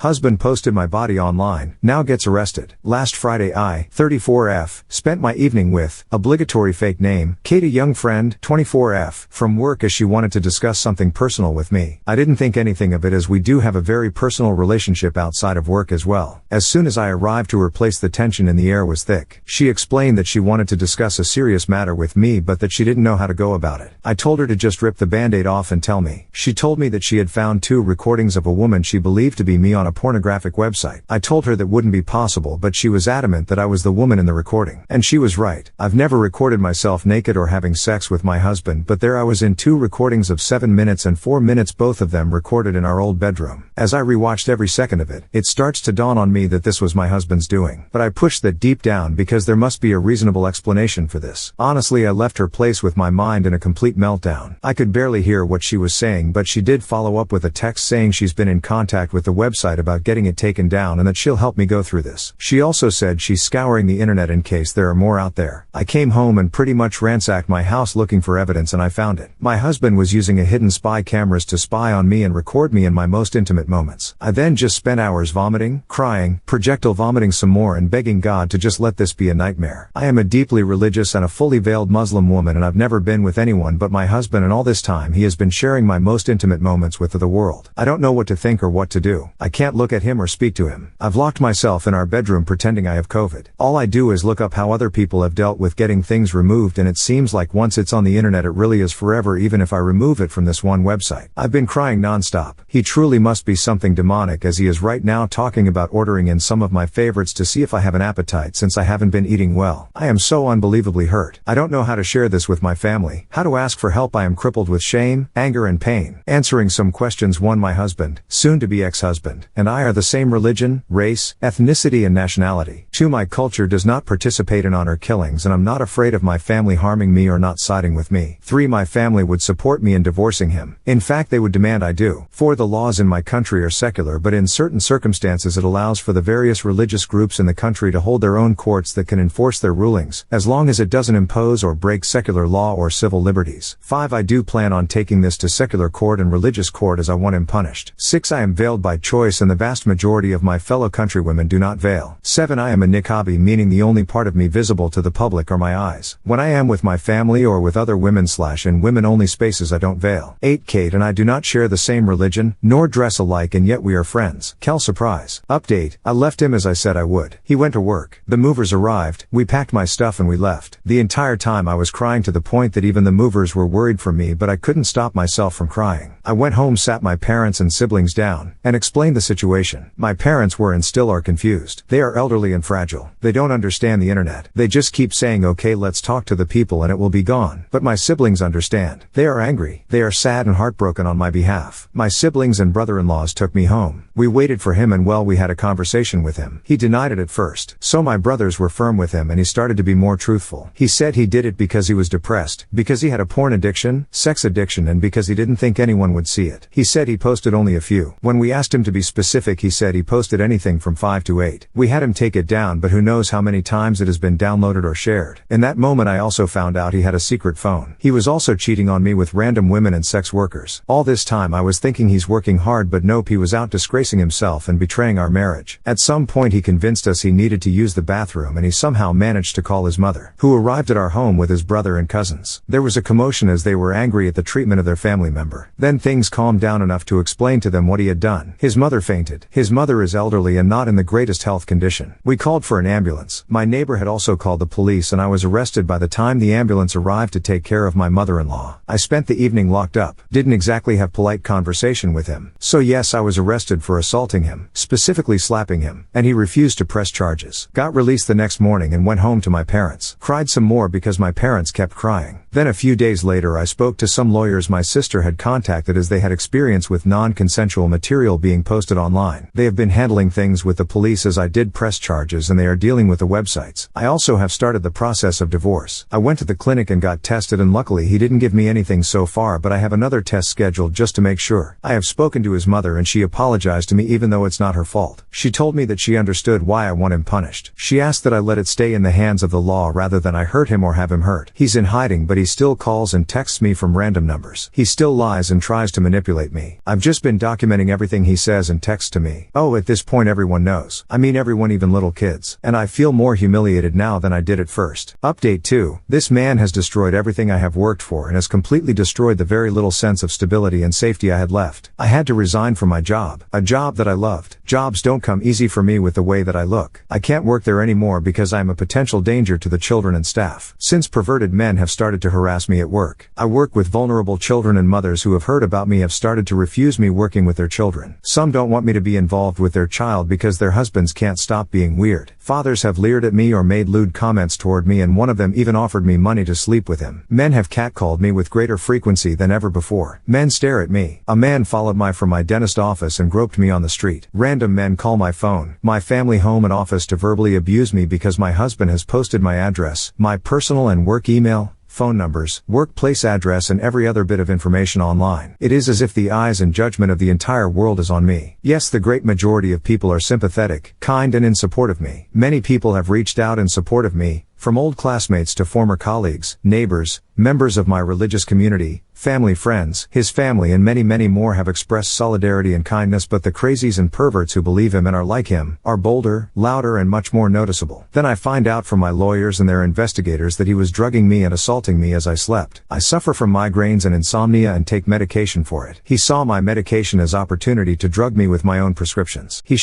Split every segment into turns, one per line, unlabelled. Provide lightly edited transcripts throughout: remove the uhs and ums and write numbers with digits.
Husband posted my body online, now gets arrested. Last Friday I, 34F, spent my evening with, obligatory fake name, Kate, a young friend, 24F, from work as she wanted to discuss something personal with me. I didn't think anything of it as we do have a very personal relationship outside of work as well. As soon as I arrived to her place, the tension in the air was thick. She explained that she wanted to discuss a serious matter with me but that she didn't know how to go about it. I told her to just rip the band-aid off and tell me. She told me that she had found 2 recordings of a woman she believed to be me on a pornographic website. I told her that wouldn't be possible, but she was adamant that I was the woman in the recording. And she was right. I've never recorded myself naked or having sex with my husband, but there I was in 2 recordings of 7 minutes and 4 minutes, both of them recorded in our old bedroom. As I rewatched every second of it, it starts to dawn on me that this was my husband's doing. But I pushed that deep down because there must be a reasonable explanation for this. Honestly, I left her place with my mind in a complete meltdown. I could barely hear what she was saying, but she did follow up with a text saying she's been in contact with the website about getting it taken down and that she'll help me go through this. She also said she's scouring the internet in case there are more out there. I came home and pretty much ransacked my house looking for evidence, and I found it. My husband was using a hidden spy cameras to spy on me and record me in my most intimate moments. I then just spent hours vomiting, crying, projectile vomiting some more, and begging God to just let this be a nightmare. I am a deeply religious and a fully veiled Muslim woman, and I've never been with anyone but my husband, and all this time he has been sharing my most intimate moments with the world. I don't know what to think or what to do. I can't look at him or speak to him. I've locked myself in our bedroom pretending I have COVID. All I do is look up how other people have dealt with getting things removed, and it seems like once it's on the internet it really is forever, even if I remove it from this one website. I've been crying nonstop. He truly must be something demonic, as he is right now talking about ordering in some of my favorites to see if I have an appetite since I haven't been eating well. I am so unbelievably hurt. I don't know how to share this with my family, how to ask for help. I am crippled with shame, anger and pain. Answering some questions. 1. My husband, soon to be ex-husband, and I are the same religion, race, ethnicity and nationality. 2. My culture does not participate in honor killings, and I'm not afraid of my family harming me or not siding with me. 3. My family would support me in divorcing him. In fact, they would demand I do. 4. The laws in my country are secular, but in certain circumstances it allows for the various religious groups in the country to hold their own courts that can enforce their rulings, as long as it doesn't impose or break secular law or civil liberties. 5. I do plan on taking this to secular court and religious court as I want him punished. 6. I am veiled by choice, and the vast majority of my fellow countrywomen do not veil. 7. I am a niqabi, meaning the only part of me visible to the public are my eyes. When I am with my family or with other women / in women-only spaces, I don't veil. 8. Kate and I do not share the same religion, nor dress alike, and yet we are friends. Kel surprise. Update. I left him as I said I would. He went to work. The movers arrived, we packed my stuff and we left. The entire time I was crying, to the point that even the movers were worried for me, but I couldn't stop myself from crying. I went home, sat my parents and siblings down, and explained the situation. My parents were and still are confused. They are elderly and fragile. They don't understand the internet. They just keep saying, okay, let's talk to the people and it will be gone. But my siblings understand. They are angry. They are sad and heartbroken on my behalf. My siblings and brother-in-laws took me home. We waited for him and we had a conversation with him. He denied it at first. So my brothers were firm with him and he started to be more truthful. He said he did it because he was depressed, because he had a porn addiction, sex addiction, and because he didn't think anyone would see it. He said he posted only a few. When we asked him to be specific, he said he posted anything from 5 to 8. We had him take it down, but who knows how many times it has been downloaded or shared. In that moment I also found out he had a secret phone. He was also cheating on me with random women and sex workers. All this time I was thinking he's working hard, but nope, he was out disgracing himself and betraying our marriage. At some point he convinced us he needed to use the bathroom, and he somehow managed to call his mother, who arrived at our home with his brother and cousins. There was a commotion as they were angry at the treatment of their family member. Then things calmed down enough to explain to them what he had done. His mother fainted. His mother is elderly and not in the greatest health condition. We called for an ambulance. My neighbor had also called the police, and I was arrested by the time the ambulance arrived to take care of my mother-in-law. I spent the evening locked up. Didn't exactly have polite conversation with him. So yes, I was arrested for assaulting him, specifically slapping him, and he refused to press charges. Got released the next morning and went home to my parents. Cried some more because my parents kept crying. Then a few days later I spoke to some lawyers my sister had contacted, as they had experience with non-consensual material being posted online. They have been handling things with the police as I did press charges, and they are dealing with the websites. I also have started the process of divorce. I went to the clinic and got tested, and luckily he didn't give me anything so far, but I have another test scheduled just to make sure. I have spoken to his mother and she apologized apologize to me even though it's not her fault. She told me that she understood why I want him punished. She asked that I let it stay in the hands of the law rather than I hurt him or have him hurt. He's in hiding, but he still calls and texts me from random numbers. He still lies and tries to manipulate me. I've just been documenting everything he says and texts to me. Oh, at this point everyone knows. I mean everyone, even little kids. And I feel more humiliated now than I did at first. Update 2. This man has destroyed everything I have worked for and has completely destroyed the very little sense of stability and safety I had left. I had to resign from my job. A job that I loved. Jobs don't come easy for me with the way that I look. I can't work there anymore because I am a potential danger to the children and staff. Since perverted men have started to harass me at work. I work with vulnerable children, and mothers who have heard about me have started to refuse me working with their children. Some don't want me to be involved with their child because their husbands can't stop being weird. Fathers have leered at me or made lewd comments toward me, and one of them even offered me money to sleep with him. Men have catcalled me with greater frequency than ever before. Men stare at me. A man followed me from my dentist office and groped me on the street. Random men call my phone, my family home and office to verbally abuse me because my husband has posted my address, my personal and work email, phone numbers, workplace address and every other bit of information online. It is as if the eyes and judgment of the entire world is on me. Yes, the great majority of people are sympathetic, kind and in support of me. Many people have reached out in support of me, from old classmates to former colleagues, neighbors, members of my religious community, family, friends, his family and many more have expressed solidarity and kindness, but the crazies and perverts who believe him and are like him are bolder, louder and much more noticeable. Then I find out from my lawyers and their investigators that he was drugging me and assaulting me as I slept. I suffer from migraines and insomnia and take medication for it. He saw my medication as opportunity to drug me with my own prescriptions. He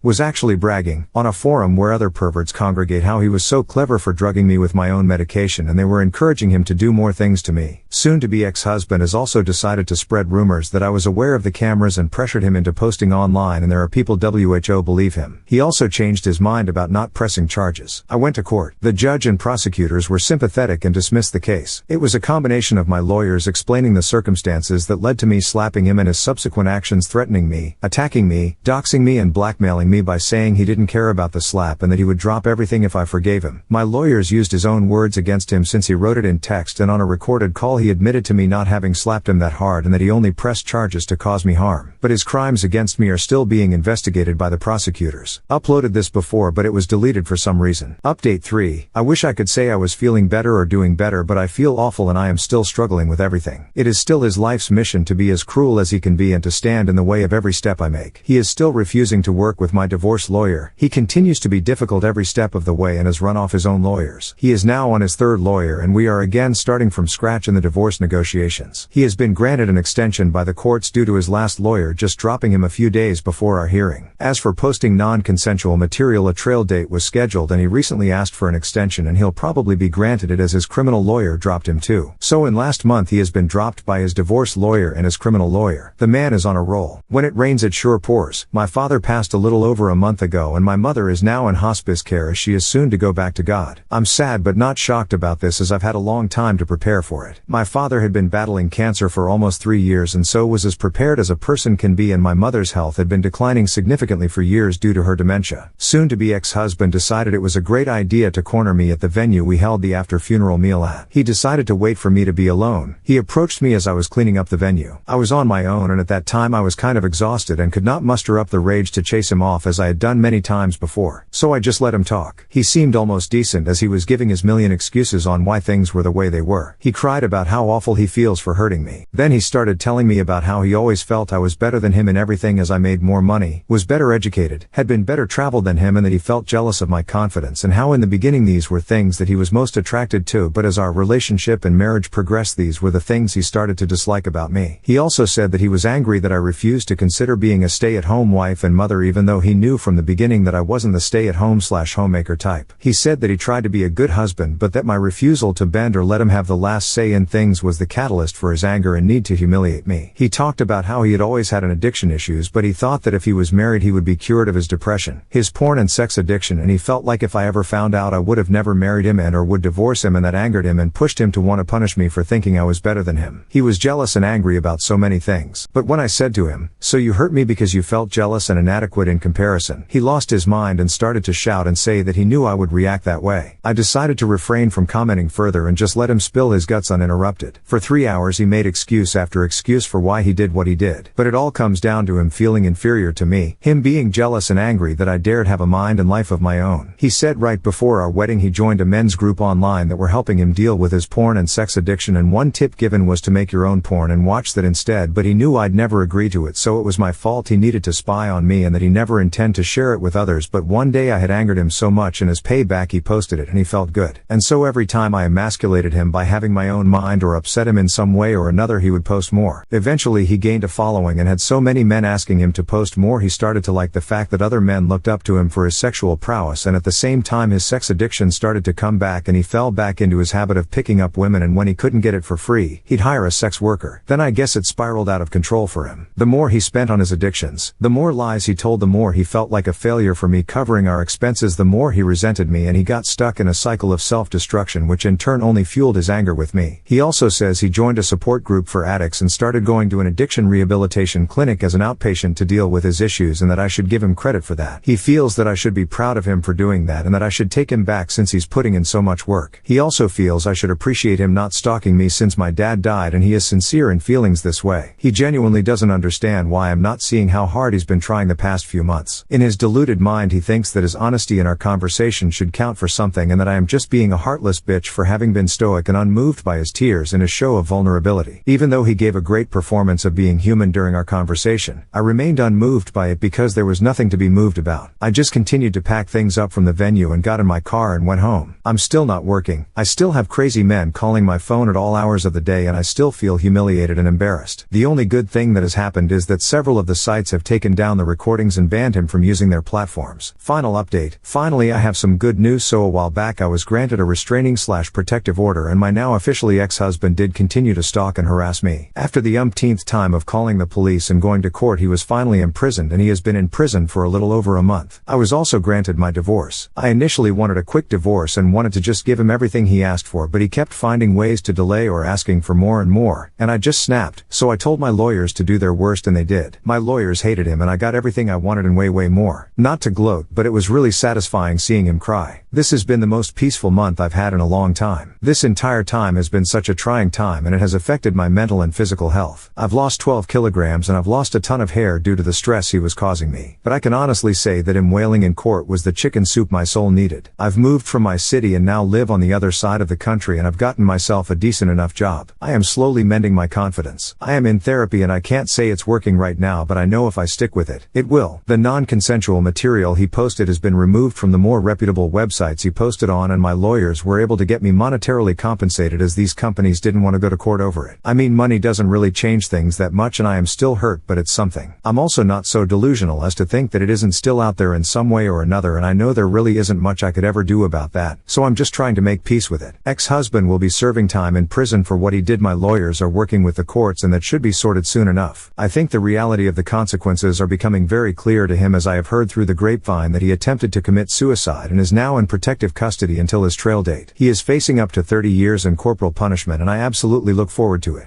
was actually bragging, on a forum where other perverts congregate, how he was so clever for drugging me with my own medication, and they were encouraging him to do more things to me. Soon-to-be ex-husband has also decided to spread rumors that I was aware of the cameras and pressured him into posting online, and there are people who believe him. He also changed his mind about not pressing charges. I went to court. The judge and prosecutors were sympathetic and dismissed the case. It was a combination of my lawyers explaining the circumstances that led to me slapping him and his subsequent actions, threatening me, attacking me, doxing me and blackmailing me by saying he didn't care about the slap and that he would drop everything if I forgave him. My lawyers used his own words against him since he wrote it in text, and on a recorded call he admitted to me not having slapped him that hard and that he only pressed charges to cause me harm. But his crimes against me are still being investigated by the prosecutors. Uploaded this before, but it was deleted for some reason. Update 3. I wish I could say I was feeling better or doing better, but I feel awful and I am still struggling with everything. It is still his life's mission to be as cruel as he can be and to stand in the way of every step I make. He is still refusing to work with my divorce lawyer. He continues to be difficult every step of the way and has run off his own lawyers. He is now on his third lawyer and we are again starting from scratch in the divorce negotiations. He has been granted an extension by the courts due to his last lawyer just dropping him a few days before our hearing. As for posting non-consensual material, a trial date was scheduled and he recently asked for an extension, and he'll probably be granted it as his criminal lawyer dropped him too. So in last month he has been dropped by his divorce lawyer and his criminal lawyer. The man is on a roll. When it rains it sure pours. My father passed a little over a month ago and my mother is now in hospice care as she is soon to go back to God. I'm sad but not shocked about this, as I've had a long time to prepare for it. My father had been battling cancer for almost 3 years and so was as prepared as a person can be, and my mother's health had been declining significantly for years due to her dementia. Soon-to-be ex-husband decided it was a great idea to corner me at the venue we held the after-funeral meal at. He decided to wait for me to be alone. He approached me as I was cleaning up the venue. I was on my own and at that time I was kind of exhausted and could not muster up the rage to chase him off as I had done many times before. So I just let him talk. He seemed almost decent as he was giving his million excuses on why things were the way they were. He cried about how awful he feels for hurting me. Then he started telling me about how he always felt I was better than him in everything as I made more money, was better educated, had been better traveled than him, and that he felt jealous of my confidence, and how in the beginning these were things that he was most attracted to, but as our relationship and marriage progressed these were the things he started to dislike about me. He also said that he was angry that I refused to consider being a stay-at-home wife and mother, even though he knew from the beginning that I wasn't the stay-at-home/homemaker type. He said that he tried to be a good husband, but that my refusal to bend or let him have the last say in things was the catalyst for his anger and need to humiliate me. He talked about how he had always had an addiction issues, but he thought that if he was married he would be cured of his depression, his porn and sex addiction, and he felt like if I ever found out I would have never married him and or would divorce him, and that angered him and pushed him to want to punish me for thinking I was better than him. He was jealous and angry about so many things. But when I said to him, "So you hurt me because you felt jealous and inadequate in comparison," he lost his mind and started to shout and say that he knew I would react that way. I decided to refrain from commenting further and just let him spill his guts uninterrupted. For 3 3 hours he made excuse after excuse for why he did what he did. But it all comes down to him feeling inferior to me, him being jealous and angry that I dared have a mind and life of my own. He said right before our wedding he joined a men's group online that were helping him deal with his porn and sex addiction, and one tip given was to make your own porn and watch that instead, but he knew I'd never agree to it, so it was my fault. He needed to spy on me and that he never intend to share it with others, but one day I had angered him so much and as payback he posted it and he felt good. And so every time I emasculated him by having my own mind or upset him in some way or another, he would post more. Eventually he gained a following and had so many men asking him to post more, he started to like the fact that other men looked up to him for his sexual prowess, and at the same time his sex addiction started to come back and he fell back into his habit of picking up women, and when he couldn't get it for free, he'd hire a sex worker. Then I guess it spiraled out of control for him. The more he spent on his addictions, the more lies he told, the more he felt like a failure for me covering our expenses, the more he resented me, and he got stuck in a cycle of self-destruction, which in turn only fueled his anger with me. He also says he joined a support group for addicts and started going to an addiction rehabilitation clinic as an outpatient to deal with his issues, and that I should give him credit for that. He feels that I should be proud of him for doing that and that I should take him back since he's putting in so much work. He also feels I should appreciate him not stalking me since my dad died, and he is sincere in feelings this way. He genuinely doesn't understand why I'm not seeing how hard he's been trying the past few months. In his deluded mind he thinks that his honesty in our conversation should count for something and that I am just being a heartless bitch for having been stoic and unmoved by his tears in a show of vulnerability. Even though he gave a great performance of being human during our conversation, I remained unmoved by it because there was nothing to be moved about. I just continued to pack things up from the venue and got in my car and went home. I'm still not working. I still have crazy men calling my phone at all hours of the day, and I still feel humiliated and embarrassed. The only good thing that has happened is that several of the sites have taken down the recordings and banned him from using their platforms. Final update. Finally I have some good news. So a while back I was granted a restraining/protective order, and my now officially ex-husband did continue to stalk and harass me. After the umpteenth time of calling the police and going to court, he was finally imprisoned, and he has been in prison for a little over a month. I was also granted my divorce. I initially wanted a quick divorce and wanted to just give him everything he asked for, but he kept finding ways to delay or asking for more and more, and I just snapped. So I told my lawyers to do their worst, and they did. My lawyers hated him and I got everything I wanted and way more. Not to gloat, but it was really satisfying seeing him cry. This has been the most peaceful month I've had in a long time. This entire time has been such a trying time, and it has affected my mental and physical health. I've lost 12 kilograms and I've lost a ton of hair due to the stress he was causing me. But I can honestly say that him wailing in court was the chicken soup my soul needed. I've moved from my city and now live on the other side of the country, and I've gotten myself a decent enough job. I am slowly mending my confidence. I am in therapy and I can't say it's working right now, but I know if I stick with it, it will. The non-consensual material he posted has been removed from the more reputable websites he posted on, and my lawyers were able to get me monetarily compensated as these companies didn't want to go to court over it. I mean, money doesn't really change things that much, and I am still hurt, but it's something. I'm also not so delusional as to think that it isn't still out there in some way or another, and I know there really isn't much I could ever do about that, so I'm just trying to make peace with it. Ex-husband will be serving time in prison for what he did. My lawyers are working with the courts, and that should be sorted soon enough. I think the reality of the consequences are becoming very clear to him, as I have heard through the grapevine that he attempted to commit suicide and is now in protective custody until his trial date. He is facing up to 30 years in corporal punishment, and I absolutely look forward to it.